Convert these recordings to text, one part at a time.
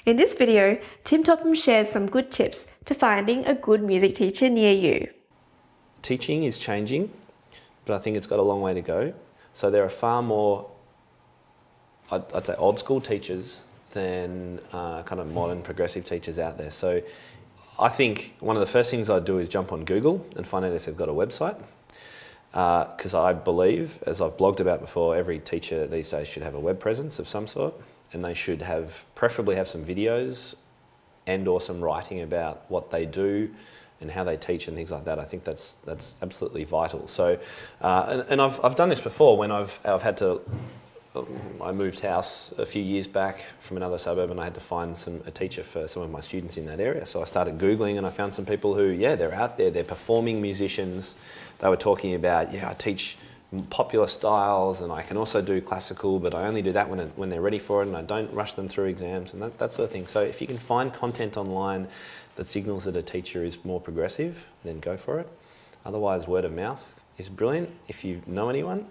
In this video, Tim Topham shares some good tips to finding a good music teacher near you. Teaching is changing, but I think it's got a long way to go. So there are far more, I'd say, old school teachers than kind of modern progressive teachers out there. So I think one of the first things I'd do is jump on Google and find out if they've got a website. Because I believe, as I've blogged about before, every teacher these days should have a web presence of some sort, and they should preferably have some videos and or some writing about what they do and how they teach and things like that. I think that's absolutely vital. So, and I've done this before when I've had to. I moved house a few years back from another suburb, and I had to find a teacher for some of my students in that area. So I started Googling, and I found some people who, they're out there, they're performing musicians. They were talking about, I teach popular styles, and I can also do classical, but I only do that when they're ready for it, and I don't rush them through exams and that sort of thing. So if you can find content online that signals that a teacher is more progressive, then go for it. Otherwise, word of mouth is brilliant if you know anyone.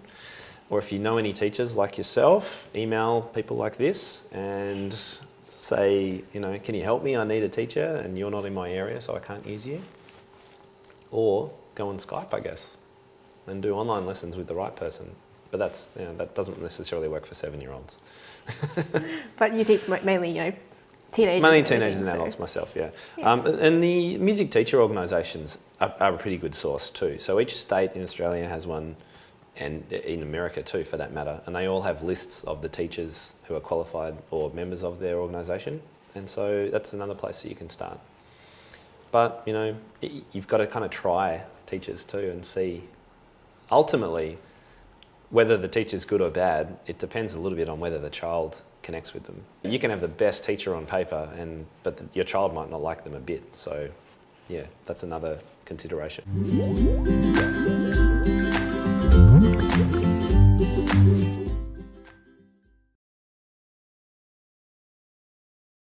Or if you know any teachers like yourself, email people like this and say, can you help me? I need a teacher and you're not in my area, so I can't use you. Or go on Skype, I guess, and do online lessons with the right person. But that doesn't necessarily work for 7-year-olds. But you teach mainly, teenagers. Mainly teenagers and adults myself, yeah. And the music teacher organisations are a pretty good source too. So each state in Australia has one, and in America too, for that matter, and they all have lists of the teachers who are qualified or members of their organisation, and so that's another place that you can start. But you've got to kind of try teachers too and see. Ultimately, whether the teacher's good or bad, it depends a little bit on whether the child connects with them. You can have the best teacher on paper, but your child might not like them a bit. So, that's another consideration.